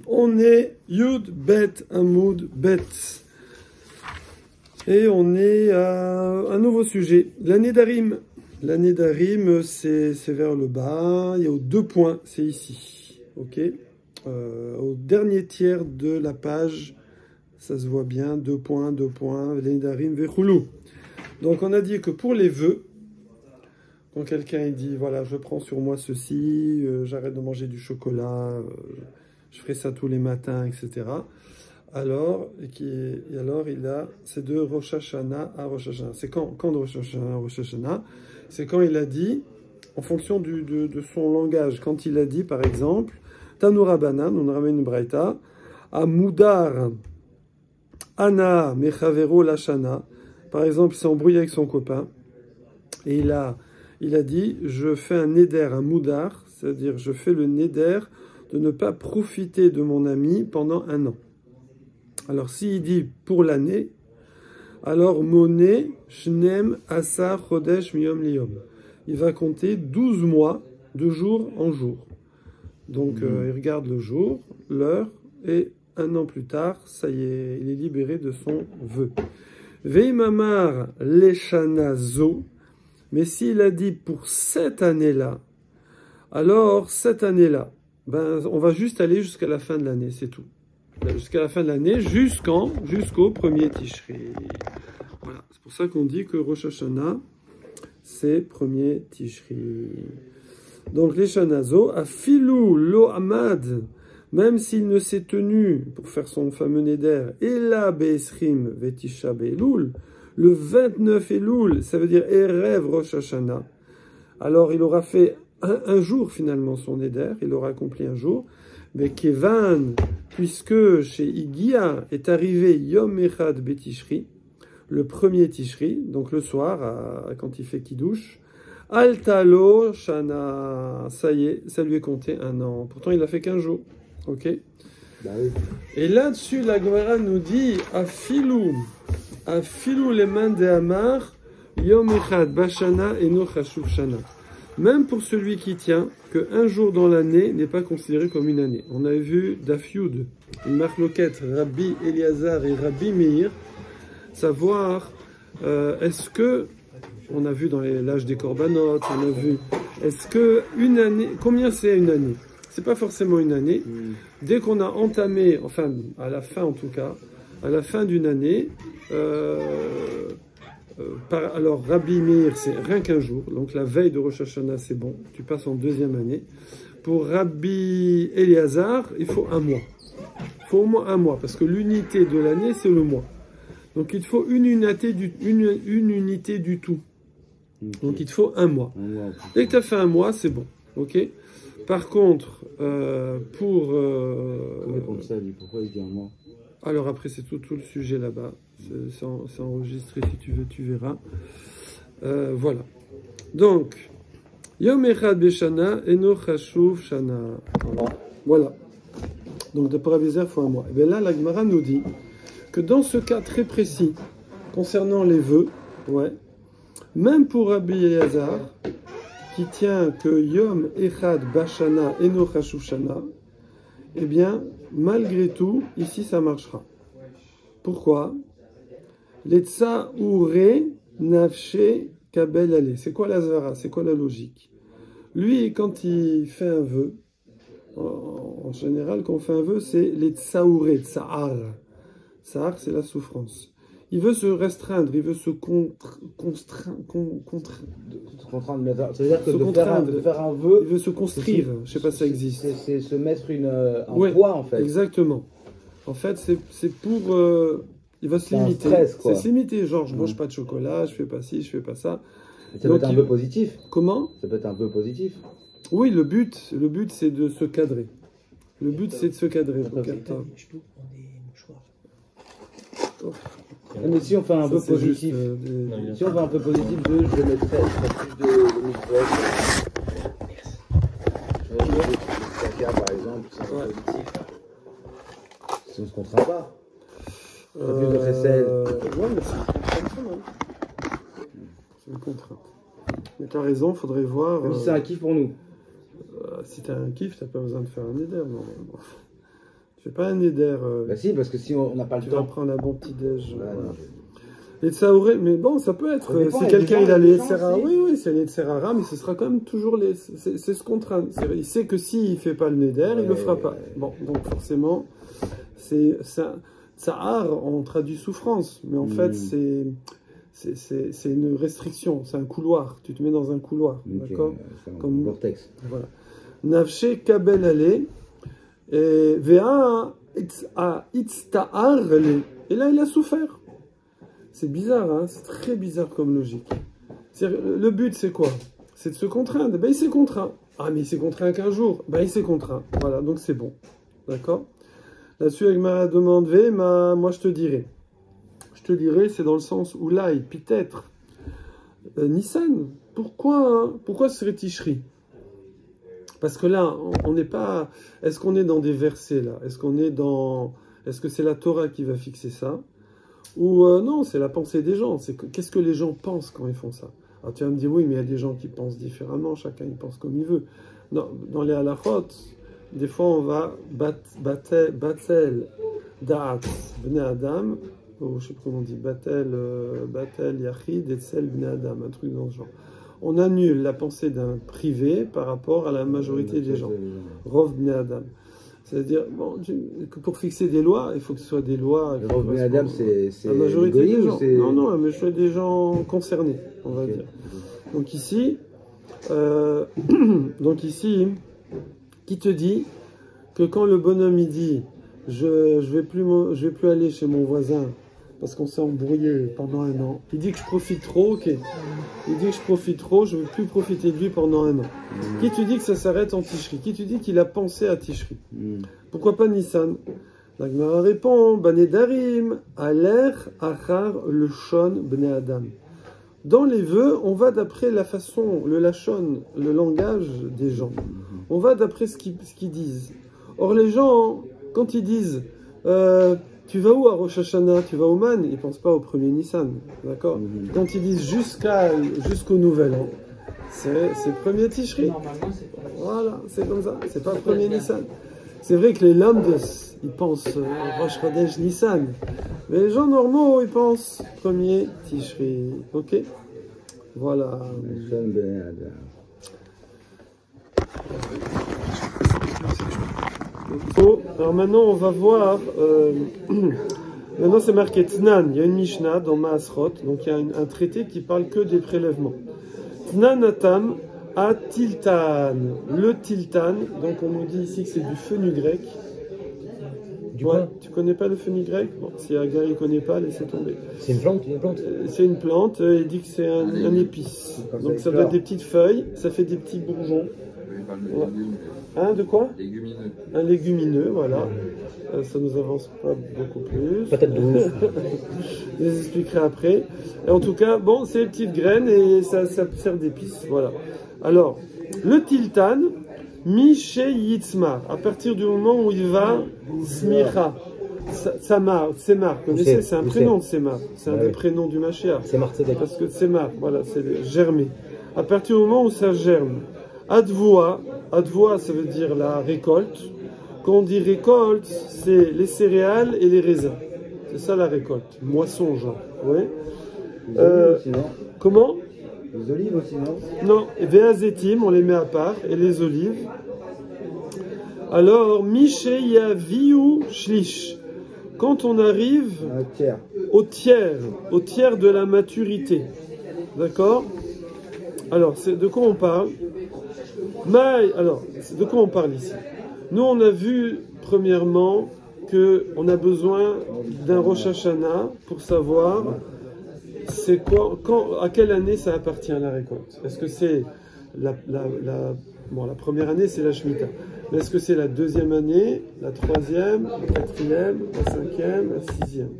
On est Yud Bet Amoud Bet. Et on est à un nouveau sujet. L'année d'Arim. L'année d'Arim, c'est vers le bas. Il y a 2 points, c'est ici. Ok. Au dernier tiers de la page, ça se voit bien. 2 points, 2 points. L'année d'Arim Vechoulou. Donc on a dit que pour les vœux, quand quelqu'un dit voilà, je prends sur moi ceci, j'arrête de manger du chocolat, je ferai ça tous les matins, etc. Alors, il a c'est de Rosh Hashanah à Rosh Hashanah. C'est quand de Rosh Hashanah à Rosh Hashanah? C'est quand il a dit, en fonction de son langage, quand il a dit, par exemple, Tanura Banan, on ramène une braïta, à Moudar, Ana, Mechavero Lashana. Par exemple, il s'est embrouillé avec son copain, et il a dit, je fais un neder, un Moudar, c'est-à-dire je fais le neder de ne pas profiter de mon ami pendant 1 an. Alors, s'il dit pour l'année, alors Moné, Shnem, Asar, Chodesh, Miyom, Liyom. Il va compter 12 mois de jour en jour. Donc, il regarde le jour, l'heure, et 1 an plus tard, ça y est, il est libéré de son vœu. Veimamar, Leshana Zo. Mais s'il a dit pour cette année-là, alors cette année-là, on va juste aller jusqu'à la fin de l'année, c'est tout. Jusqu'à la fin de l'année, jusqu'au 1er Tishri. Voilà, c'est pour ça qu'on dit que Rosh Hashanah, c'est 1er Tishri. Donc les Shanazo, à Filou Lo Amad, même s'il ne s'est tenu pour faire son fameux Neder, Ela Be'esrim Vetisha Be'elul, le 29 Elul, ça veut dire Erev Rosh Hashanah. Alors il aura fait un jour finalement son Neder, il aura accompli un jour. Mais Kevan, puisque chez Igia est arrivé Yom Echad Betishri, le 1er Tishri, donc le soir, quand il fait Kiddush, Altalo Shana, ça y est, ça lui est compté 1 an. Pourtant, il a fait qu'1 jour. Ok. Bah oui. Et là-dessus, la Gemara nous dit Afilou les mains de Amar, Yom Echad Bashana Eno Chashuv Shana. Même pour celui qui tient, qu'un jour dans l'année n'est pas considéré comme une année. On avait vu Daf Yud, une marloquette, Rabbi Eliezer et Rabbi Meir, savoir est-ce que, on a vu dans l'âge des Korbanot, on a vu, est-ce que une année, combien c'est une année? C'est pas forcément une année. Dès qu'on a entamé, enfin à la fin en tout cas, à la fin d'une année, alors Rabbi Meir c'est rien qu'1 jour, donc la veille de Rosh Hashanah c'est bon, tu passes en 2e année. Pour Rabbi Eliezer, il faut 1 mois. Il faut au moins 1 mois, parce que l'unité de l'année c'est le mois. Donc il te faut une unité du tout. Donc il te faut 1 mois. Dès que tu as fait 1 mois, c'est bon. Ok. Par contre, pour... comme ça, pourquoi il dit 1 mois? Alors après, c'est tout le sujet là-bas. C'est enregistré, si tu veux, tu verras. Voilà. Donc, Yom Echad Beshana, Eno Chashuv Shana. Voilà. Donc, de Rabbi Eliezer, il faut 1 mois. Et bien là, la Gemara nous dit que dans ce cas très précis, concernant les vœux, ouais, même pour Rabbi Eliezer, qui tient que Yom Echad Bashana, Eno Chashuv Shana, eh bien, malgré tout, ici, ça marchera. Pourquoi? Letsa Ure Nafshe Kabel Ale. C'est quoi la Zvara? C'est quoi la logique? Lui, quand il fait un vœu, en général, quand on fait un vœu, c'est Letsa Ure, Tsahar. Tsahar, c'est la souffrance. Il veut se restreindre, il veut se contraindre. C'est-à-dire que de faire un vœu... Il veut se construire, je ne sais pas si ça existe. C'est se mettre un poids, en fait. Exactement. En fait, c'est pour... il va se limiter. C'est se limiter, genre, je ne mange pas de chocolat, je ne fais pas ci, je ne fais pas ça. Ça peut être un peu positif. Comment? Ça peut être un peu positif. Oui, le but, c'est de se cadrer. Le but, c'est de se cadrer. Je peux prendre des mouchoirs. Oh. Mais si on fait un peu positif, si on fait un peu positif, je mettrais plus de micro. Par exemple, c'est un peu positif. Si on ne se contraint pas. Plus de recel. Ouais, mais c'est une contrainte. Mais tu as raison, il faudrait voir. Même si c'est un kiff pour nous. Si tu as un kiff, tu n'as pas besoin de faire un éder, normalement. Je fais pas un neder. Bah si, parce que si on n'a pas le Tu vas temps. prendre un bon petit déj. Ouais, non, Et ça aurait, mais bon, ça peut être. Ça dépend, Si il y a quelqu'un des il a gens, les des gens, Serra, c'est- oui, c'est les Serra, mais ce sera quand même toujours les. C'est ce contraint. Il sait que s'il fait pas le neder, il le fera pas. Bon, donc forcément, c'est ça. Tsahar, on traduit souffrance, mais en fait, c'est une restriction, c'est un couloir. Tu te mets dans un couloir, Ok, d'accord? c'est un Comme- vortex. Voilà. Nafshe kabel ale, et vea itzta'ar ale. Et là, il a souffert. C'est bizarre, hein? C'est très bizarre comme logique. Le but, c'est quoi? C'est de se contraindre. Ben, il s'est contraint. Ah, mais il s'est contraint qu'un jour. Ben, il s'est contraint. Voilà, donc c'est bon. D'accord? Là-dessus, Agmara demande, moi je te dirais. Je te dirais, c'est dans le sens où là, peut-être. Nissan, pourquoi ce serait Tishri? Parce que là, on n'est pas. Est-ce qu'on est dans des versets là? Est-ce que c'est la Torah qui va fixer ça? Ou non, c'est la pensée des gens. Qu'est-ce que les gens pensent quand ils font ça? Alors tu vas me dire, oui, mais il y a des gens qui pensent différemment, chacun il pense comme il veut. Dans les halachot, des fois on va batel da'at bnei adam, ou je sais pas comment on dit, batel yachid etzel bnei adam, un truc dans ce genre. On annule la pensée d'un privé par rapport à la majorité des gens. Rov bnei adam. C'est-à-dire, bon, que pour fixer des lois, il faut que ce soit des lois. Le Rov bnei adam, c'est la majorité des gens. c'est... Non, la majorité des gens concernés, on va dire. Donc ici, qui te dit que quand le bonhomme il dit, je vais plus aller chez mon voisin parce qu'on s'est embrouillé pendant un an. Il dit que je profite trop, ok. Il dit que je profite trop, je ne veux plus profiter de lui pendant un an. Qui te dit que ça s'arrête en Tishri? Qui te dit qu'il a pensé à Tishri? Pourquoi pas Nissan? La Gemara répond, Banedarim, Aler, Achar, le Shon, Bnei Adam. Dans les vœux, on va d'après la façon, le lachon, le langage des gens. On va d'après ce qu'ils disent. Or, les gens, quand ils disent tu vas où à Rosh Hashanah? Tu vas au Man? Ils ne pensent pas au premier Nissan. D'accord? Quand ils disent jusqu'au Nouvel An, c'est premier Tishri. Normalement, c'est pas. Voilà, c'est comme ça. C'est pas premier Nissan. C'est vrai que les lambdas, ils pensent Rosh Chodesh Nissan. Mais les gens normaux, ils pensent premier Tishri. Ok? Voilà. Alors maintenant, on va voir. Maintenant, c'est marqué Tnan. Il y a une Mishnah dans Maasrot. Donc, il y a un traité qui parle que des prélèvements. Tnanatam à Tiltan. Le Tiltan. Donc, on nous dit ici que c'est du fenugrec. Ouais, tu connais pas le fenugrec? Bon, si un gars ne connaît pas, laissez tomber. C'est une plante, C'est une plante. Il dit que c'est un épice. Donc, ça doit être des petites feuilles. Ça fait des petits bourgeons. Ouais. Hein, de quoi? Légumineux. Un légumineux, voilà. Ça nous avance pas beaucoup plus. Peut-être 12. Je les expliquerai après. Et en tout cas, bon, c'est des petites graines et ça sert d'épices, voilà. Alors, le tiltan, Miché Yitzmar, à partir du moment où il va Smicha, Samar, Semar, connaissez, c'est un prénom de Semar, c'est un des prénoms du Mashiach. C'est Martzedek. Parce que Semar, voilà, c'est germer. À partir du moment où ça germe, Advoa, ça veut dire la récolte. Quand on dit récolte, c'est les céréales et les raisins. C'est ça la récolte. Moisson, genre. Ouais. Les olives aussi, non? Comment? Les olives aussi, non? Non. Et Véazétim, on les met à part. Et les olives. Alors, Misheya Viu Shlish. Quand on arrive au tiers de la maturité. D'accord? Alors, de quoi on parle? Alors, de quoi on parle ici? Nous, on a vu, premièrement, qu'on a besoin d'un Rosh Hashanah pour savoir c'est quoi, à quelle année ça appartient à la récolte. Est-ce que c'est la première année, c'est la Shemitah. Mais est-ce que c'est la deuxième année, la troisième, la quatrième, la cinquième, la sixième?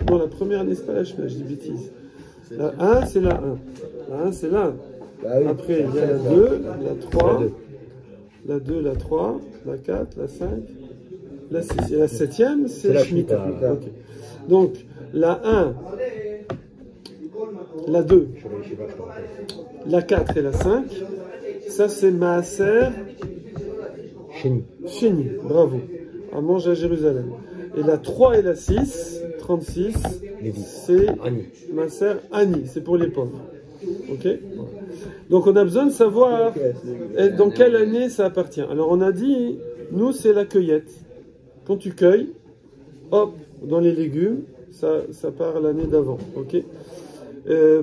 Non, la première année, c'est pas la Shemitah, je dis bêtise. La 1, c'est la 1. La 1, c'est la 1. Bah oui, après, il y a la 2, la 3, la 2, la 3, la 4, la 5, la 6. Et la 7e, c'est la Shemitah. Okay. Donc, la 1, la 2, la 4 et la 5, ça c'est Maaser Chéni. Bravo. à manger à Jérusalem. Et la 3 et la 6, 36, c'est Maaser Ani, c'est pour les pauvres. Ok? Donc on a besoin de savoir dans quelle année ça appartient. Alors on a dit, nous c'est la cueillette. Quand tu cueilles, hop, dans les légumes, ça part l'année d'avant. Ok?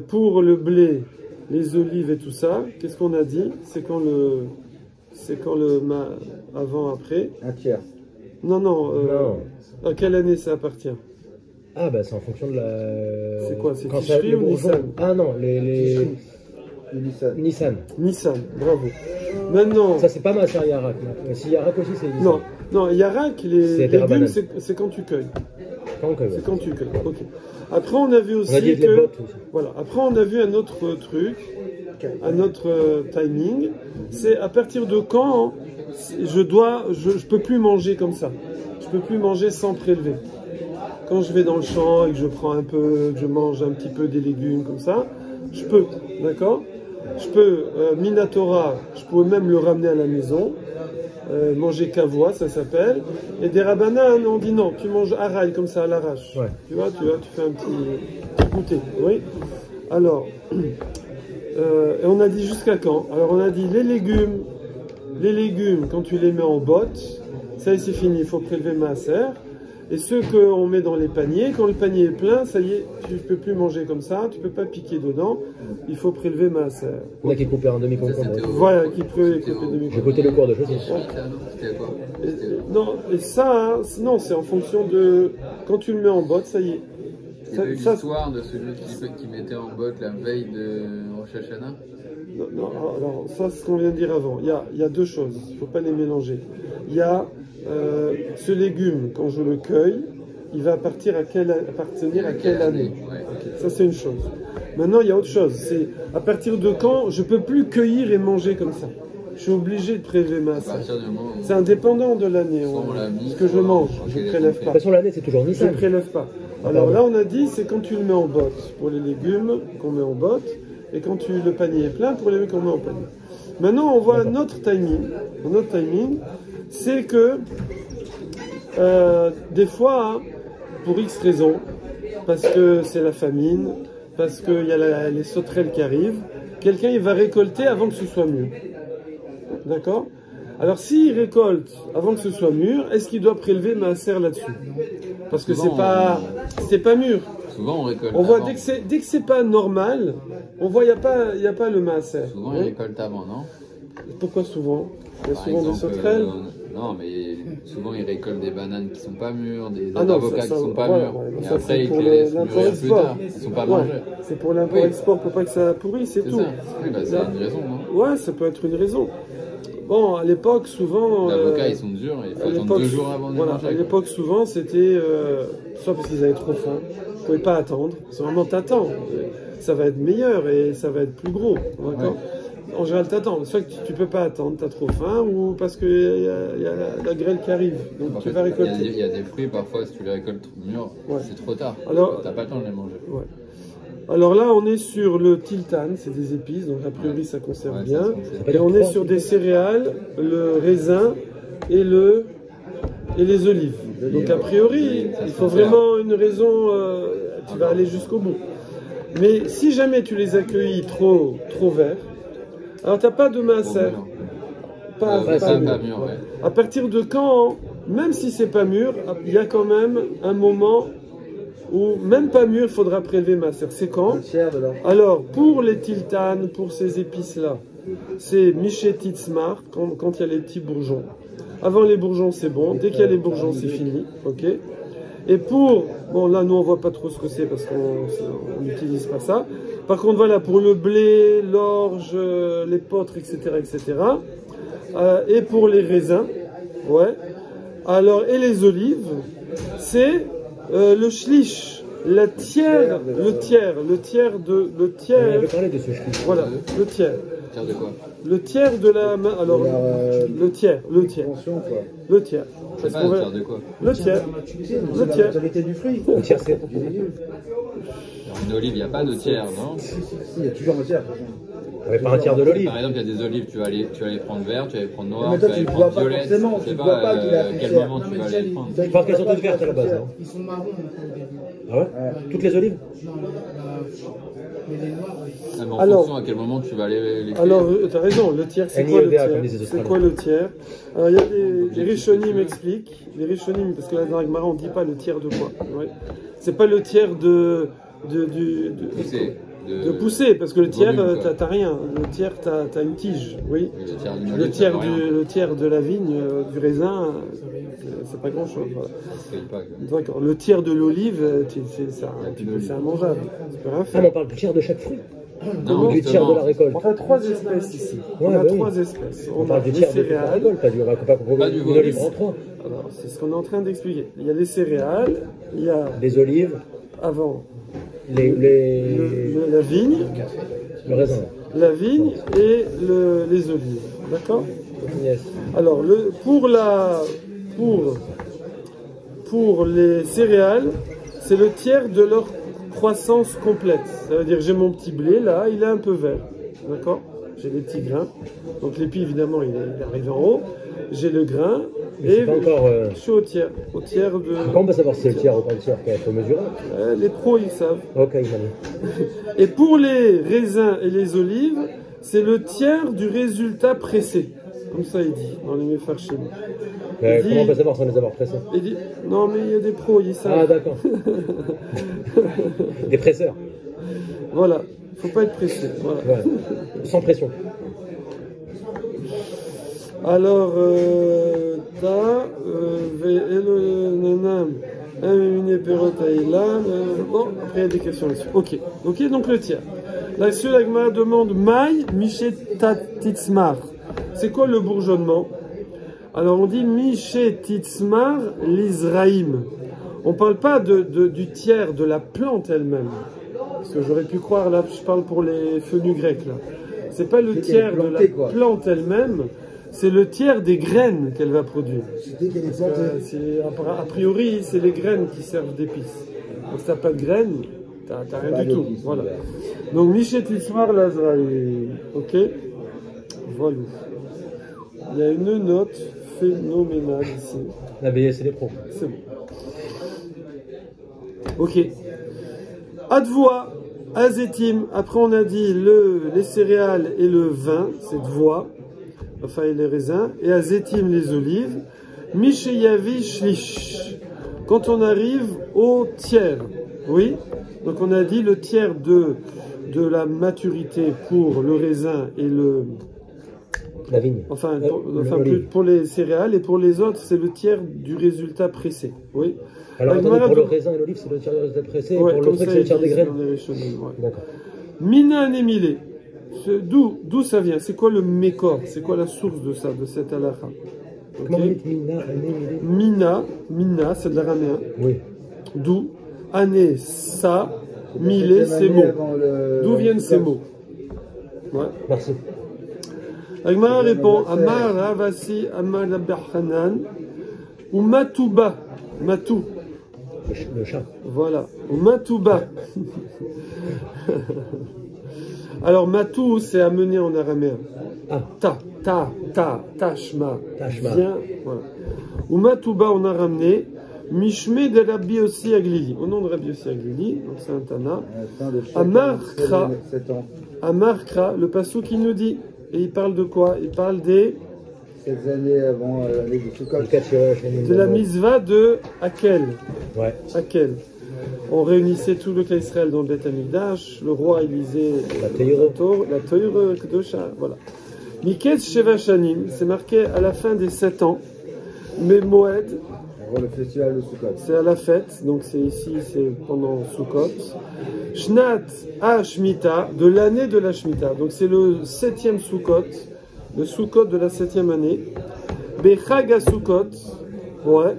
Pour le blé, les olives et tout ça, qu'est-ce qu'on a dit? C'est quand avant, après. Un tiers. Non. À quelle année ça appartient? Ah bah c'est en fonction de la... C'est quoi? C'est Tishri ou Nissan? Ah non, Nissan. Nissan, bravo. Maintenant... Ça c'est pas Maaser Yarak. Si Yarak aussi c'est Nissan. Non, Yarak, les légumes, c'est quand tu cueilles. C'est quand tu cueilles, ok. Après on a vu aussi Voilà, après on a vu un autre truc, un autre timing, c'est à partir de quand je peux plus manger comme ça. Je peux plus manger sans prélever. Quand je vais dans le champ et que je prends un peu, que je mange un petit peu des légumes comme ça, je peux, d'accord? Je peux, Minatora, je peux même le ramener à la maison, manger kavoa, ça s'appelle, et des rabanan, on dit non, tu manges araï comme ça à l'arrache. Ouais. Tu vois, tu fais un petit goûter, oui? Alors, et on a dit jusqu'à quand? Alors on a dit les légumes, quand tu les mets en botte, ça y est, c'est fini, il faut prélever maaser. Et ceux qu'on met dans les paniers, quand le panier est plein, ça y est, tu ne peux plus manger comme ça, tu ne peux pas piquer dedans, il faut prélever maaser. Là qui est coupé en demi-concombre. Voilà, qui peut couper demi-concombre. J'ai coupé le cours de choses. C'était quoi? Non, et ça, non, c'est en fonction de... Quand tu le mets en botte, ça y est. Il y a eu l'histoire de celui qui mettait en botte la veille de Rosh Hashanah? Non, alors ça, c'est ce qu'on vient de dire avant. Il y a deux choses, il ne faut pas les mélanger. Il y a ce légume, quand je le cueille, il va appartenir à quelle année. Ouais. Okay, ça, c'est une chose. Maintenant, il y a autre chose. C'est à partir de quand je ne peux plus cueillir et manger comme ça. Je suis obligé de prélever ma masse. C'est indépendant de l'année. Ce que je mange, je ne prélève pas. De toute façon, l'année, c'est toujours Nissan. Je ne prélève pas. Alors là, on a dit, c'est quand tu le mets en botte pour les légumes qu'on met en botte, et quand le panier est plein pour les légumes qu'on met en panier. Maintenant, on voit notre timing. Notre timing, c'est que des fois, pour X raisons, parce que c'est la famine, parce qu'il y a les sauterelles qui arrivent, quelqu'un il va récolter avant que ce soit mûr. D'accord? Alors s'il récolte avant que ce soit mûr, est-ce qu'il doit prélever maaser là-dessus? Parce que c'est pas mûr. Souvent on récolte. On voit dès que c'est pas normal, on voit il y a pas le maaser. Souvent ils récoltent avant, non? Pourquoi souvent? Il y a Par souvent exemple, des sauterelles. Non, mais souvent ils récoltent des bananes qui sont pas mûres, des avocats qui sont pas mûrs. Et après ils les laissent mûrir plus tard. Ils sont pas mangés. C'est pour l'import-export, pour pas que ça pourrisse, c'est tout. Ça. Oui, bah, c'est une raison, non? Ouais, ça peut être une raison. Bon, à l'époque, souvent... Les avocats, ils sont durs, il faut attendre 2 jours avant de les manger. À l'époque, souvent, c'était... soit parce qu'ils avaient trop faim, ils ne pouvaient pas attendre. C'est vraiment t'attends. Ça va être meilleur et ça va être plus gros. D'accord? Ouais. En général, t'attends. Soit que tu ne peux pas attendre, tu as trop faim, ou parce qu'il y a la grêle qui arrive. Donc tu vas récolter. Il y a des fruits, parfois, si tu les récoltes trop mûrs, c'est trop tard. Tu n'as pas le temps de les manger. Ouais. Alors là, on est sur le tiltan, c'est des épices, donc a priori ça conserve bien. Et on est sur des céréales, le raisin et les olives. Donc a priori, il faut vraiment une raison, tu vas aller jusqu'au bout. Mais si jamais tu les accueillis trop verts, alors tu n'as pas de maaser. Pas mûr. Ouais. À partir de quand, même si c'est pas mûr, il y a quand même un moment où même pas mûr, il faudra prélever maaser. C'est quand? Alors, pour les tiltanes, pour ces épices-là, c'est Miché Titzmar, quand il y a les petits bourgeons. Avant les bourgeons, c'est bon. Dès qu'il y a les bourgeons, c'est fini. Ok. Et pour... Bon, là, nous, on voit pas trop ce que c'est parce qu'on n'utilise pas ça. Par contre, voilà, pour le blé, l'orge, les potres, etc., etc. Et pour les raisins, ouais. Alors, et les olives, c'est... le shlish, le tiers. On avait parlé de ce shlish. Voilà, le tiers. Le tiers de quoi? Le tiers de la main. Alors, le tiers. Le tiers. C'est pas le tiers de quoi? Le tiers. Le tiers. Du fruit. Le tiers, c'est. Une olive, il n'y a pas de tiers, non? Si, il y a toujours un tiers. Avec pas un tiers de l'olive. Par exemple, il y a des olives, tu vas aller prendre vert, tu vas aller prendre noir, Mais tu toi, vas aller tu le prendre vois pas violette. forcément, Je tu sais le vois pas qu'il a à fait quel cher. moment tu vas aller les prendre. Je pense qu'elles sont toutes vertes à la base. Hein. Ils sont marrons maintenant. Ah ouais, toutes les olives? Non, mais les noirs, oui. Ah, mais en Alors- fonction à quel moment tu vas aller les Alors, tu as raison, le tiers, c'est quoi le NIEDA, tiers? comme disent les C'est Australiens. quoi le tiers? Alors, il y a les Rishonim expliquent, les Rishonim, parce que là, dans la Gemara, on ne dit pas le tiers de quoi. Ouais. C'est pas le tiers de pousser. pousser, parce que le tiers, volume, quoi. t'as rien. Le tiers, t'as une tige, oui. Oui, le tiers d'une Le olive, tiers, ça vaut rien. le tiers de la vigne, du raisin, c'est pas grand-chose. Voilà. Ça paye pas, quoi. D'accord. Le tiers de l'olive, c'est immangeable. Tu peux rien Ah, faire. mais on parle du tiers de chaque fruit. Non, Du tiers de la récolte. On a trois espèces ici. Ouais, On a bah oui. trois espèces. On parle du les tiers de la céréales. récolte, pas du Pas du une volume. olive en trois. Alors, c'est ce qu'on est en train d'expliquer. Il y a les céréales, il y a Les olives, avant les... la vigne, le raisin. la vigne et les olives. D'accord? Yes. Alors, pour les céréales, c'est le tiers de leur croissance complète. Ça veut dire j'ai mon petit blé là, il est un peu vert. D'accord? J'ai des petits grains. Donc l'épi évidemment il arrive en haut. J'ai le grain Mais et c'est pas encore... je suis au tiers de. Comment on peut savoir si c'est le tiers ou pas le tiers? Il faut mesurer. Les pros ils savent. Ok, il m'a dit. Et pour les raisins et les olives, c'est le tiers du résultat pressé. Comme ça il dit dans les Mefarshim. Mais Il comment on peut dit- savoir sans les avoir pressés? Il dit non mais il y a des pros ils savent. Ah, d'accord. Des presseurs. Voilà, faut pas être pressé. Voilà. Ouais. Sans pression. Alors, bon, après il y a des questions là-dessus. Ok, donc le tiers. Là-dessus, la Gemara demande Maï Mishetatitzmar. C'est quoi le bourgeonnement? Alors on dit Mishetitsmar l'Israïm. On parle pas du tiers de la plante elle-même. Parce que j'aurais pu croire, là, je parle pour les fenus grecs, là. C'est pas le C'est tiers qu'elle est de la plantée, quoi. plante elle-même, c'est le tiers des graines qu'elle va produire. Dès qu'elle est plantée. A priori, c'est les graines qui servent d'épices. Donc si t'as pas de graines, t'as rien Pas du tout. d'épices, Voilà. ouais. Donc Michet Ismar Lazraï. Ok? Voilà. Il y a une note phénoménale ici. La BS, c'est les pros. C'est bon. Ok. Advoa, Azetim. Après, on a dit les céréales et le vin, c'est Dvoa. Enfin, et les raisins. Et Azetim, les olives. Misheyavi Shlish. Quand on arrive au tiers. Oui. Donc, on a dit le tiers de la maturité pour le raisin et La vigne. Plus pour les céréales, et pour les autres, c'est le tiers du résultat pressé. Oui. Alors, La attendez, Gemara pour le de- raisin et l'olive, c'est le tiers de résultat pressé, et Ouais, pour le comme truc, ça, c'est le ils tiers des disent graines. dans les Rishonim, ouais. D'accord. Mina Anémilé. D'où ça vient? C'est quoi le mécor? C'est quoi la source de ça, de cette halakha? Ok. Comment vous dites Mina, Mina, c'est de l'araméen. Oui. D'où? Ané, ça, milé, ces mots. D'où viennent ces mots? Ouais. Merci. Agmara répond Amar Ravasi Amar Abdahanan ou Matouba. Matou. Le chat. Voilà. Ou Matouba. Alors, Matou, c'est amené en araméen. Ah. Tashma. Tashma. Viens. Voilà. Ou Matouba, on a ramené. Mishme de Rabbi Yossi Aglili. Au nom de Rabbi Yossi Aglili, donc c'est un Tana. Amarkra, le passou qui nous dit. Et il parle de quoi? Il parle des. Quelques années avant l'année du Sukkot. De la misva de Akel. Ouais. Akel. On réunissait tout le Kla Israël dans le Beth Amikdash. Le roi, il lisait la Torah Kedosha. Voilà. Miketz Sheva Shanim, c'est marqué à la fin des 7 ans. Mais Moed, Le festival de Sukkot. c'est à la fête, donc c'est ici, c'est pendant Sukkot. Shnat HaShmita, de l'année de la Shemitah. Donc c'est le 7e Sukkot, le Sukkot de la 7e année. Bechag HaSukkot, ouais.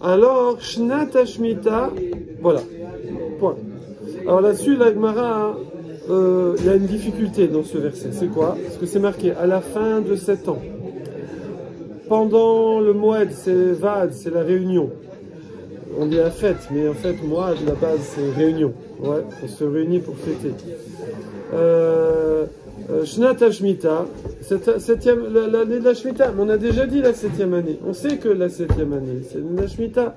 Alors, Shnat HaShmita, voilà. Point. Alors là-dessus, la Gemara, il y a une difficulté dans ce verset. C'est quoi? Parce que c'est marqué à la fin de 7 ans. Pendant le Moed, c'est Vad, c'est la réunion. On dit la fête, mais en fait, Moed, la base, c'est réunion. Ouais, on se réunit pour fêter. Shnat HaShmita, l'année de la Shemitah, mais on a déjà dit la 7e année. On sait que la 7e année, c'est l'année de la Shemitah.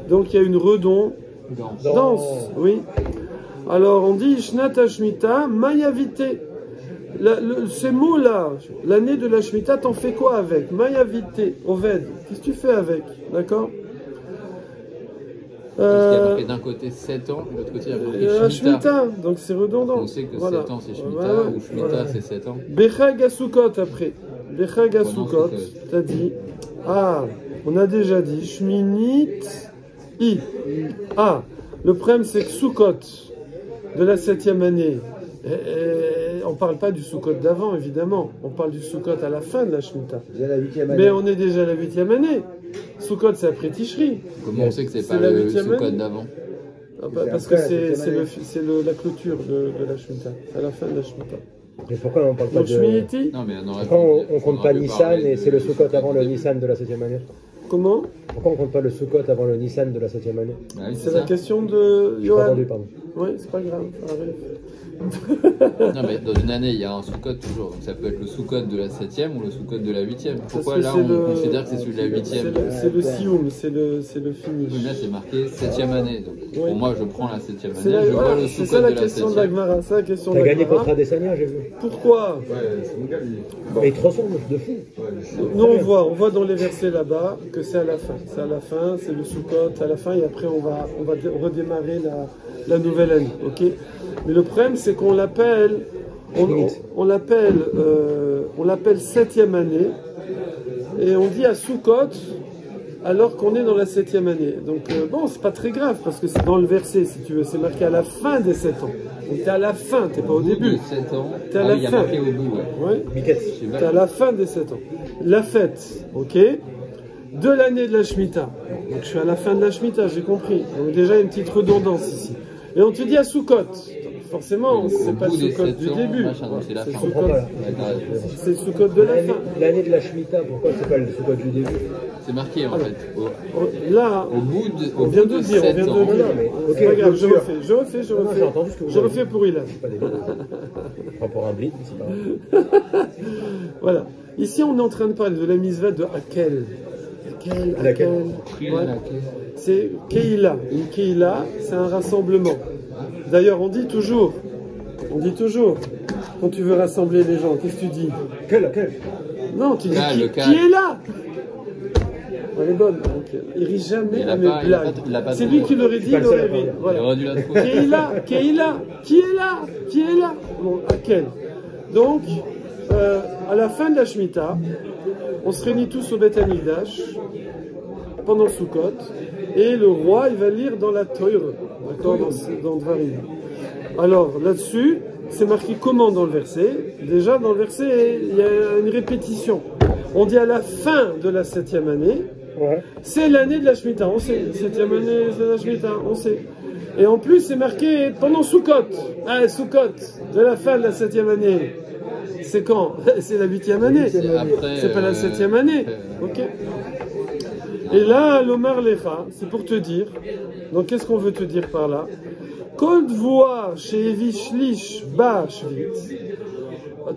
Donc il y a une redondance. Oui. Alors on dit Shnat HaShmita, Mayavite. Ces mots-là, l'année de la Shemitah, t'en fais quoi avec? Mayavite, Oved. Qu'est-ce que tu fais avec? D'accord? Parce qu'il y a marqué d'un côté 7 ans, de l'autre côté il y a marqué Shemitah. Donc c'est redondant. On sait que 7 ans c'est Shemitah ou Shemitah c'est 7 ans. Bechag HaSukkot après. Bechag HaSukkot, t'as dit. Ah, on a déjà dit Shminit I. Ah, le problème c'est que Sukkot de la 7e année, on ne parle pas du Sukkot d'avant évidemment, on parle du Sukkot à la fin de la Shemitah. Mais on est déjà à la 8e année. Sukkot c'est après Tishri. Comment on sait que c'est pas le Sukkot d'avant? Parce que c'est la clôture de la Shemitah, à la fin de la Shemitah. Mais pourquoi on ne parle pas de... Non, mais pourquoi on ne compte pas Nissan et c'est le Sukkot avant le Nissan de la 7e année? Comment? Pourquoi on ne compte pas le Sukkot avant le Nissan de la 7e année? Oui, c'est la question de Johan. Entendu, pardon. Oui, c'est pas grave, ça arrive. Non, mais dans une année, il y a un Sukkot toujours. Donc ça peut être le Sukkot de la 7e ou le Sukkot de la 8e. Pourquoi là, on considère que c'est celui de la 8e? C'est le Sioum, c'est le finish. Oui, là, c'est marqué 7e année. Donc oui. Pour moi, je prends la 7e année, je vois le Sukkot de la 7e. C'est la question de la question T'as gagné contre Adesanya, j'ai vu. Pourquoi? Ouais, c'est mon gars, lui. Bon. Et il te ressemble de fou. Nous, on voit dans les versets là-bas que c'est à la fin. C'est à la fin, c'est le Sukkot à la fin, et après, on va redémarrer la nouvelle année. Ok? Mais le problème, c'est qu'on l'appelle, on l'appelle 7e année, et on dit à Sukkot, alors qu'on est dans la 7e année. Donc bon, c'est pas très grave, parce que c'est dans le verset, si tu veux, c'est marqué à la fin des 7 ans. Donc t'es à la fin, t'es pas au début. 7 ans. T'es à la fin. Marqué au bout, ouais. T'es à la fin des 7 ans. La fête, ok, de l'année de la Shemitah. Donc je suis à la fin de la Shemitah, j'ai compris. Donc déjà, il y a une petite redondance ici. Et on te dit à Sukkot. Forcément, c'est pas le Sukkot du début. C'est le Sukkot de la fin. L'année de la Shemitah, pourquoi c'est pas le Sukkot du début? C'est marqué en fait. Là, on vient de dire. C'est pas grave, je refais. Je refais pour Ilan. Pas pour un blitz, c'est pas grave. Voilà. Ici, on est en train de parler de la mitzvah de Hakel. C'est Keila. Une Keila, c'est un rassemblement. D'ailleurs, on dit toujours, quand tu veux rassembler les gens, qu'est-ce que tu dis? Quel? Non, tu dis qui est là? Elle est bonne. Il rit jamais à mes blagues. C'est lui qui l'aurait dit, il aurait ri. Voilà. Qui est là? Bon, à quel? Donc, à la fin de la Shemitah, on se réunit tous au Beth Amikdash pendant le Sukkot, et le roi, il va lire dans la Torah, d'accord, dans Dvarim. Alors, là-dessus, c'est marqué comment dans le verset? Déjà, dans le verset, il y a une répétition. On dit à la fin de la 7e année, c'est l'année de la Shemitah, on sait. 7e année, c'est la Shemitah, on sait. Et en plus, c'est marqué pendant Sukkot. Ah, Sukkot, de la fin de la 7e année. C'est quand? C'est la 8e année. C'est pas la 7e année. Ok. Et là, l'Omar Lecha, c'est pour te dire, donc qu'est-ce qu'on veut te dire par là? Kol voix chez Evishlish Ba Shvit,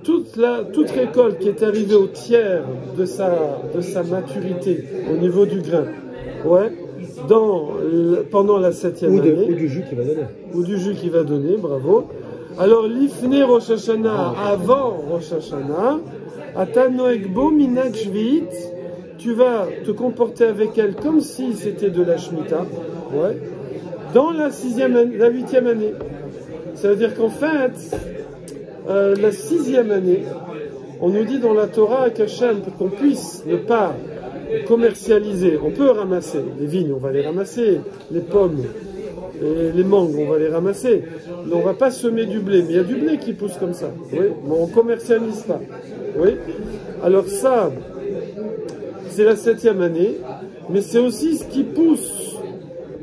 toute récolte qui est arrivée au tiers de sa maturité, au niveau du grain, pendant la 7e année. Ou du jus qu'il va donner. Ou du jus qu'il va donner, bravo. Alors, l'ifne Rosh Hashanah, avant Rosh Hashanah, Atanoekbo Minak Shvit, tu vas te comporter avec elle comme si c'était de la Shemitah, dans la 8e année. Ça veut dire qu'en fait, la 6e année, on nous dit dans la Torah qu'Hachem, pour qu'on puisse ne pas commercialiser, on peut ramasser les vignes, on va les ramasser, les pommes, et les mangues, on va les ramasser, mais on ne va pas semer du blé. Mais il y a du blé qui pousse comme ça, mais on ne commercialise pas. Alors ça, c'est la 7e année, mais c'est aussi ce qui pousse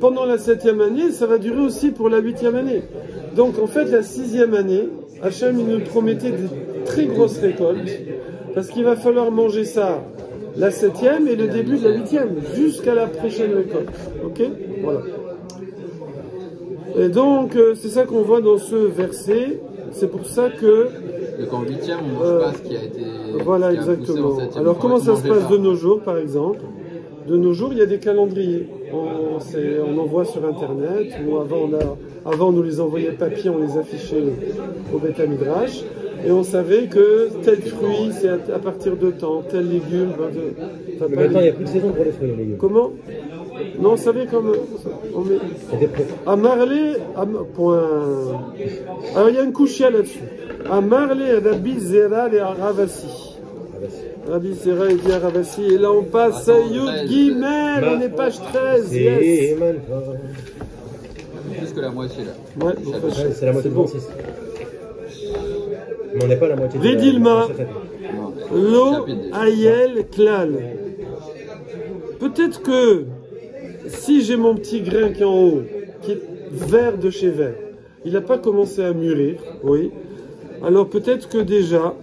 pendant la 7e année, ça va durer aussi pour la 8e année. Donc en fait, la 6e année, Hachem, il nous promettait des très grosses récoltes, parce qu'il va falloir manger ça la 7e et le début de la 8e, jusqu'à la prochaine récolte. Ok? Voilà. Et donc, c'est ça qu'on voit dans ce verset. C'est pour ça que... Donc en 8e, on ne mange pas ce qui a été... Voilà, ce qui a poussé en exactement. 7e. Alors, comment ça se Manger passe pas. de nos jours, par exemple? De nos jours, il y a des calendriers. On envoie sur Internet, ou avant on nous les envoyait papier, on les affichait au Beth Midrash, et on savait que tel fruit, c'est à partir de temps, tel légume... Mais maintenant, il n'y a plus de saison pour les fruits et les légumes. Comment? Non, on savait comme... C'est des prêts. À Marley... Point... Alors, il y a une couchia là-dessus. À Marley, Rabbi Zera et Ravasi. Rabbi Zera et dit à Ravasi. Et là, on passe à Yud Gimel. On est page 13. Yes. Plus que la moitié là. Ouais, Ouais, c'est la moitié de bon. 26. Mais on n'est pas à la moitié de la... Vedilma. Non, Lo chapitre déjà. Ayel Klal. Peut-être que si j'ai mon petit grain qui est en haut, qui est vert de chez vert, il n'a pas commencé à mûrir, oui. Alors peut-être que déjà,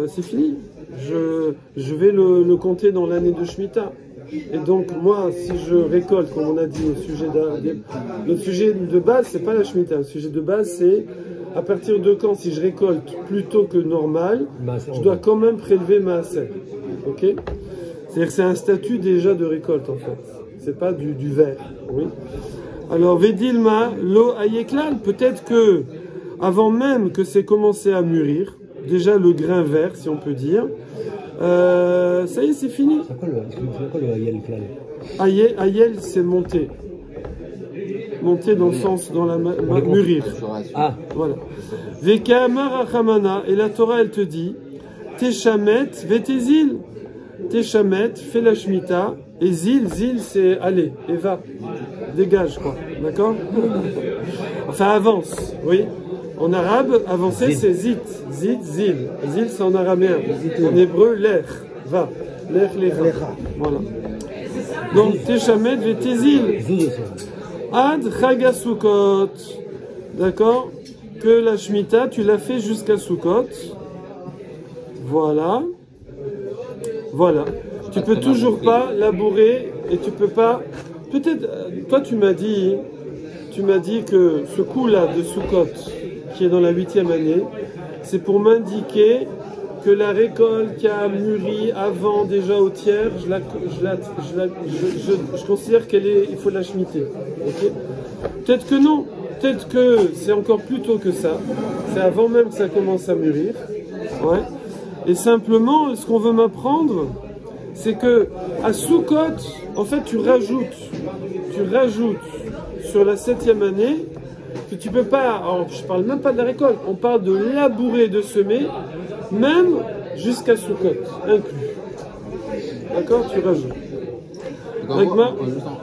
c'est fini. Je vais le compter dans l'année de Shemitah. Et donc moi, si je récolte, comme on a dit, le sujet de base, c'est pas la Shemitah. Le sujet de base, c'est à partir de quand, si je récolte plus tôt que normal, je dois quand même prélever ma assiette. Ok? C'est-à-dire que c'est un statut déjà de récolte en fait. C'est pas du vert. Oui. Alors Vedilma, lo ayeklal, peut-être que avant même que c'est commencé à mûrir, déjà le grain vert, si on peut dire, ça y est, c'est fini. C'est quoi le Ayel Klal? Ayel, c'est monter. Monter dans le sens, dans la mûrir. Ah, Voilà. Vekamar achamana, et la Torah, elle te dit, Teshamet, vetezil. Teshamet, fais la Shemitah, et zil, c'est aller, et va. Dégage, quoi. D'accord? Enfin, avance, oui. En arabe, avancer, c'est zit. Zit, zil. Zil, c'est en araméen. En hébreu, l'er. Va. L'er, l'era. Voilà. Donc, Teshamet, vetezil. Zouz. Ad Chagasukot. D'accord? Que la Shemitah, tu l'as fait jusqu'à Sukkot. Voilà. Voilà. Tu peux toujours pas labourer et tu peux pas. Peut-être, toi tu m'as dit que ce coup-là de Sukkot, qui est dans la 8e année, c'est pour m'indiquer que la récolte qui a mûri avant déjà au tiers, je considère il faut la shmiter. Ok? Peut-être que non. Peut-être que c'est encore plus tôt que ça. C'est avant même que ça commence à mûrir. Ouais. Et simplement, ce qu'on veut m'apprendre, c'est que à Sukkot, en fait, tu rajoutes sur la 7e année que tu peux pas. Alors, je parle même pas de la récolte. On parle de labourer, de semer, même jusqu'à Sukkot, inclus. D'accord? Tu rajoutes. Donc,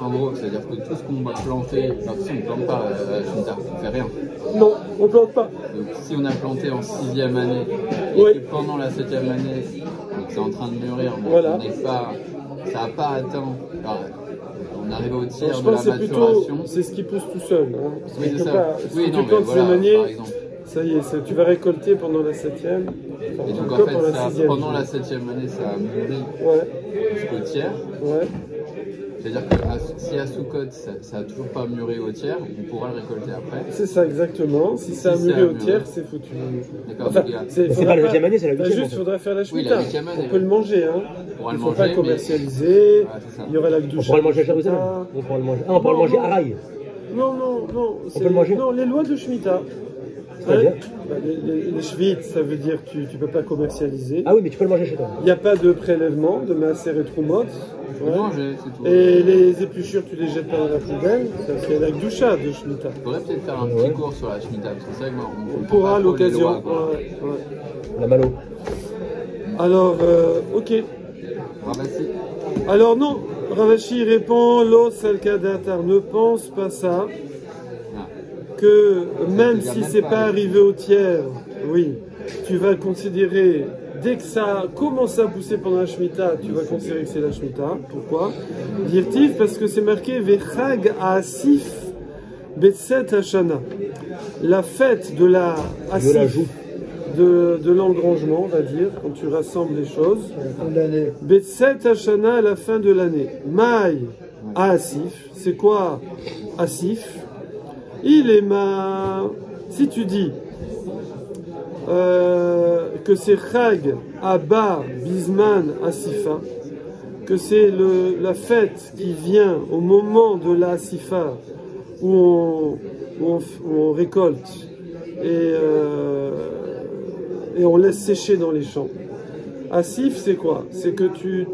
en gros, c'est-à-dire que tout ce qu'on va planter, enfin, si on ne plante pas à la Shemitah, on ne fait rien. Non, on plante pas. Donc si on a planté en 6e année, et Oui. que pendant la 7e année, donc c'est en train de mûrir, mais Voilà. on n'est pas, ça n'a pas atteint, enfin, on arrive au tiers Je de pense la que c'est plutôt, maturation. c'est ce qui pousse tout seul. Hein. Parce Oui, que c'est tu peux ça. pas- si Oui, tu non, mais plantes voilà, une année, par exemple. ça y est, tu vas récolter pendant la 7e. Et donc en comme fait, pendant la ça, 6e. pendant la 7e année, ça a mûri Ouais, jusqu'au tiers. ouais. C'est-à-dire que si à Sukkot, ça n'a toujours pas mûri au tiers, on pourra le récolter après. C'est ça exactement. Si ça a Si mûri ça a au mûri. tiers, c'est foutu. D'accord, Enfin, donc, il y a- Mais c'est pas la 8e année, c'est la 8e. Juste, en il fait. faudra faire la Oui, Shemitah. la 8e année. On peut le manger, hein. On pourra Il le ne faut manger, pas mais- commercialiser. Ouais, c'est ça. Il y aura la On douche. pourra le manger à Jérusalem. On pourra le manger. Ah, on pourra le manger à Raï. Non. peut le manger. Non, les lois de Shemitah. C'est-à-dire Les Shvit, ça veut dire que tu ne peux pas commercialiser. Ah oui, mais tu peux le manger chez toi. Il n'y a pas de prélèvement de Maaser et Trumot. Tu peux manger, c'est tout. Et les épluchures, tu les jettes pas dans la poubelle. Ça fait la Gdusha de Shemitah. Il faudrait peut-être faire un petit cours sur la Shemitah, parce que c'est vrai que moi, on On comprend pourra pas à trop les l'occasion. lois, quoi. Ouais. La malo. Alors, ok. Ravassi. Alors non, Ravashi répond, Lo Salkadatar, ne pense pas ça, Ah. que même veut dire si même c'est pas, pas oui. arrivé au tiers, oui, tu vas considérer, dès que ça commence à pousser pendant la Shemitah, tu vas considérer que c'est la Shemitah. Pourquoi? Dirtif, parce que c'est marqué Vechag Asif Betset Hashana. La fête de la De Asif, la joue. de l'engrangement, on va dire, quand tu rassembles les choses. Betset Hashana à la fin de l'année. Maï, à Asif. C'est quoi Asif? Il est ma... Si tu dis que c'est Chag, Abba, Bisman, Asifa, que c'est la fête qui vient au moment de la Asifa, où on récolte et on laisse sécher dans les champs. Asif, c'est quoi? C'est que tu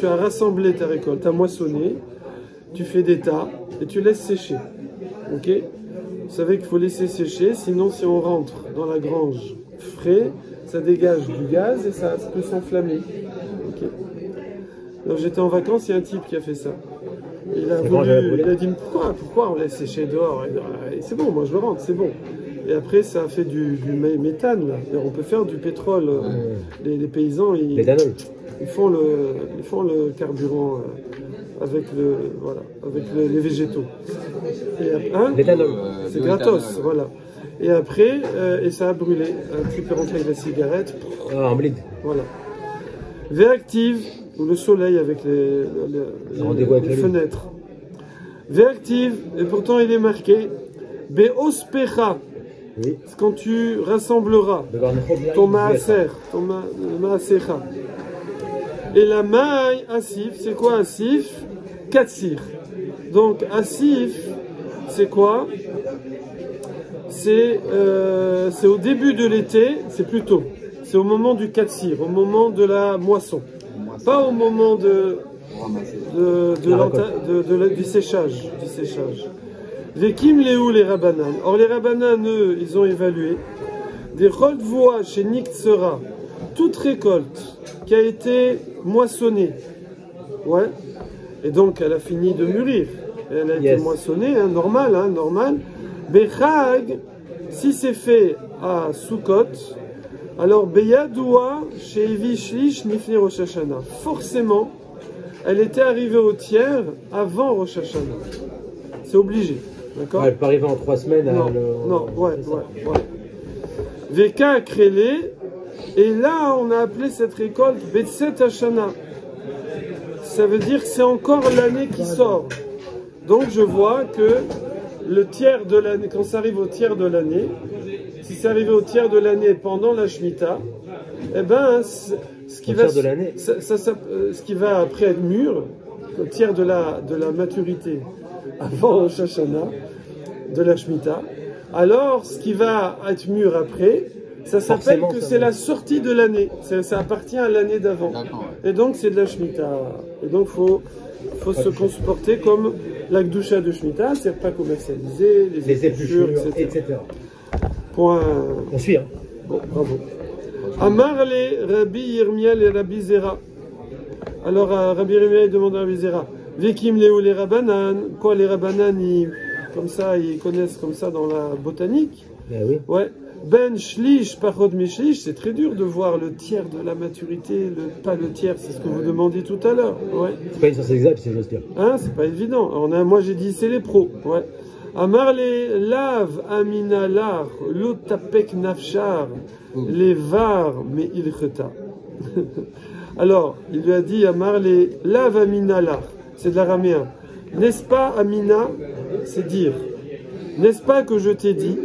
as rassemblé ta récolte, tu as moissonné, tu fais des tas et tu laisses sécher. Ok? Vous savez qu'il faut laisser sécher, sinon si on rentre dans la grange frais, ça dégage du gaz et ça peut s'enflammer. Ok? Donc j'étais en vacances, il y a un type qui a fait ça. Il a dit pourquoi on laisse sécher dehors? Et c'est bon, moi je le rentre, c'est bon. Et après ça a fait du méthane là. On peut faire du pétrole. Les paysans ils font le carburant avec les végétaux. L'éthanol. C'est gratos, voilà. Et après, et ça a brûlé. Un type est rentré avec la cigarette. En bleed. Voilà. Véactive, ou le soleil avec les fenêtres. Véactive, et pourtant il est marqué Beospecha. Oui. Quand tu rassembleras ton maaser, ton maasecha. Et la maï asif, c'est quoi asif? Katsir. Donc asif, c'est quoi? C'est au début de l'été, c'est plus tôt. C'est au moment du katsir, au moment de la moisson. Pas au moment du séchage. Vekim Léou les Rabbanan. Or les Rabbanan, eux, ils ont évalué des Rodvoa chez Niktsera, toute récolte qui a été moissonnée. Ouais. Et donc elle a fini de mûrir. Elle a été moissonnée, hein, normal. Bechag, si c'est fait à Sukkot, alors Beyadoua chez Evishlish Nifli Rosh Hashanah. Forcément, elle était arrivée au tiers avant Rosh Hashanah. C'est obligé. D'accord. Elle peut arriver en 3 semaines. Ouais. Veka Krele, et là on a appelé cette récolte Betset Hashana. Ça veut dire que c'est encore l'année qui sort. Donc je vois que le tiers de l'année, quand ça arrive au tiers de l'année, si c'est arrivé au tiers de l'année pendant la Shemitah, eh ben ce qui va après être mûr, au tiers de la maturité avant Rosh Hashanah, de la Shemitah, alors ce qui va être mûr après, ça s'appelle que c'est la sortie de l'année, ça appartient à l'année d'avant. Et donc c'est de la Shemitah. Et donc faut se comporter comme la Gdusha de Shemitah, c'est pas commercialiser, les épluchures, etc. Point. On suit, hein. Bon, bravo. Amar les Rabbi Yirmia et Rabbi Zera. Alors Rabbi Yirmia demande à Rabbi Zera, Vekim Léou les Rabbanan. Quoi, les Rabbanan, ils connaissent comme ça dans la botanique. Oui. Ouais. Ben Shlish, Pachod Mishlish, c'est très dur de voir le tiers de la maturité, pas le tiers, c'est ce que vous demandiez tout à l'heure. Ouais. C'est pas une science exacte, si j'ose dire. Hein, c'est pas évident. Moi j'ai dit c'est les pros. Ouais. Amar les lav aminalar, l'otapek nafshar, les var mais ilcheta. Alors, il lui a dit Amar les lav aminalar, c'est de l'araméen. N'est-ce pas Amina, c'est dire. N'est-ce pas que je t'ai dit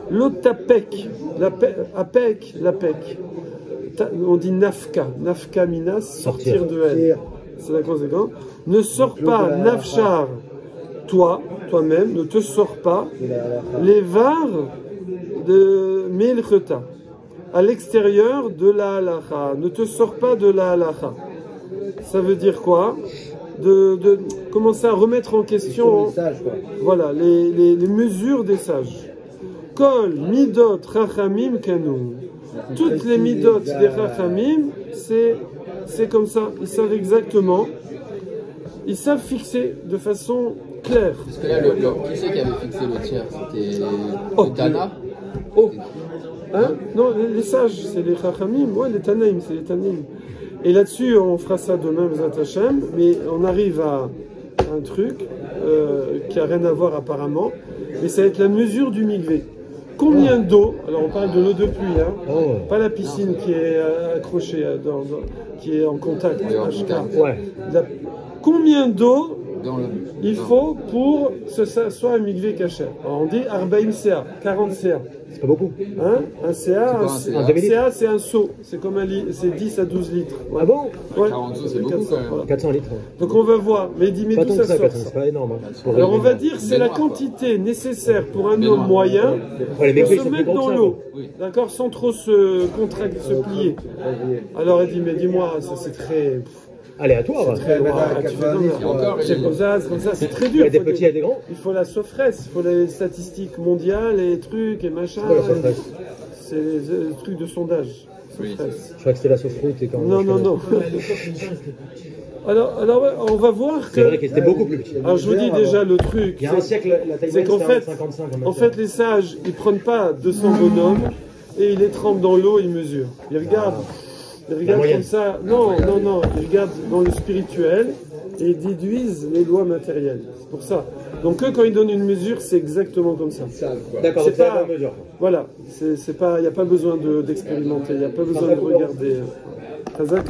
l'otapek, l'apek. On dit nafka mina, sortir de elle. C'est la conséquence. Ne sors pas nafshar, toi-même, ne te sors pas les var de Milcheta, à l'extérieur de la halacha. Ne te sors pas de la halacha. Ça veut dire quoi? De commencer à remettre en question voilà, les mesures des sages. Kol midot rachamim kanu. Toutes les midot des rachamim, c'est comme ça. Ils savent exactement. Ils savent fixer de façon claire. Parce que là, qui c'est qui avait fixé le tiers? C'était le Tana? Hein? Non, les sages, c'est les Chachamim. Ouais, les Tanaïm, c'est les Tanaïm. Et là-dessus, on fera ça demain, Bezat Hashem, mais on arrive à un truc qui n'a rien à voir apparemment, mais ça va être la mesure du mikvé. Combien d'eau, alors on parle de l'eau de pluie, hein, pas la piscine qui est accrochée, qui est en contact. Combien d'eau Dans le... Il faut pour que ça soit un mikvé kasher. Alors on dit 40 CA, 40 CA. C'est pas beaucoup. Hein? Un CA, quoi, un CA? CA c'est un seau. C'est comme c'est 10 à 12 litres. Ah bon? Ouais. 40 sous, c'est beaucoup 400, quand même. voilà. 400 litres. Donc on va voir. Mais dis, mais Pas d'où tant ça que ça, sort 400, ça? c'est pas énorme. Hein. Pour Alors on va résumer. dire c'est la Baignoire, quoi. quantité nécessaire pour un Baignoire. homme moyen Ouais, les pour mecs, ils se sont plus mettre gros dans que ça, l'eau, Oui. d'accord, sans trop se contracter, se plier. Alors elle dit, mais dis-moi, ça c'est très... Aléatoire. très tu fais comme Et encore, ça. C'est il- comme ça, c'est très Il y dur. a des Faut petits et des grands. Il faut la sofresse, il faut les statistiques mondiales et trucs et machin. C'est quoi la sofresse? C'est les trucs de sondage. Oui. Sofresse. Je crois que c'était la sauce fruit. Quand Non, non, non. Ouais, à l'époque, une chance, c'était petit. Alors ouais, on va voir C'est vrai que... que c'était beaucoup plus petit. Alors je vous dis déjà le truc. Il y a un siècle, la taille C'est moyenne, qu'en c'était fait, 55. en fait, les sages, ils prennent pas 200 bonhommes et ils les trempent dans l'eau, ils mesurent. Ils regardent moyenne. comme ça. Non, non, non. Ils regardent dans le spirituel et ils déduisent les lois matérielles. C'est pour ça. Donc eux, quand ils donnent une mesure, c'est exactement comme ça. D'accord, C'est donc c'est la pas- bonne mesure. Voilà. C'est pas. Il n'y a pas besoin d'expérimenter. Il n'y a pas besoin de regarder. Chazak.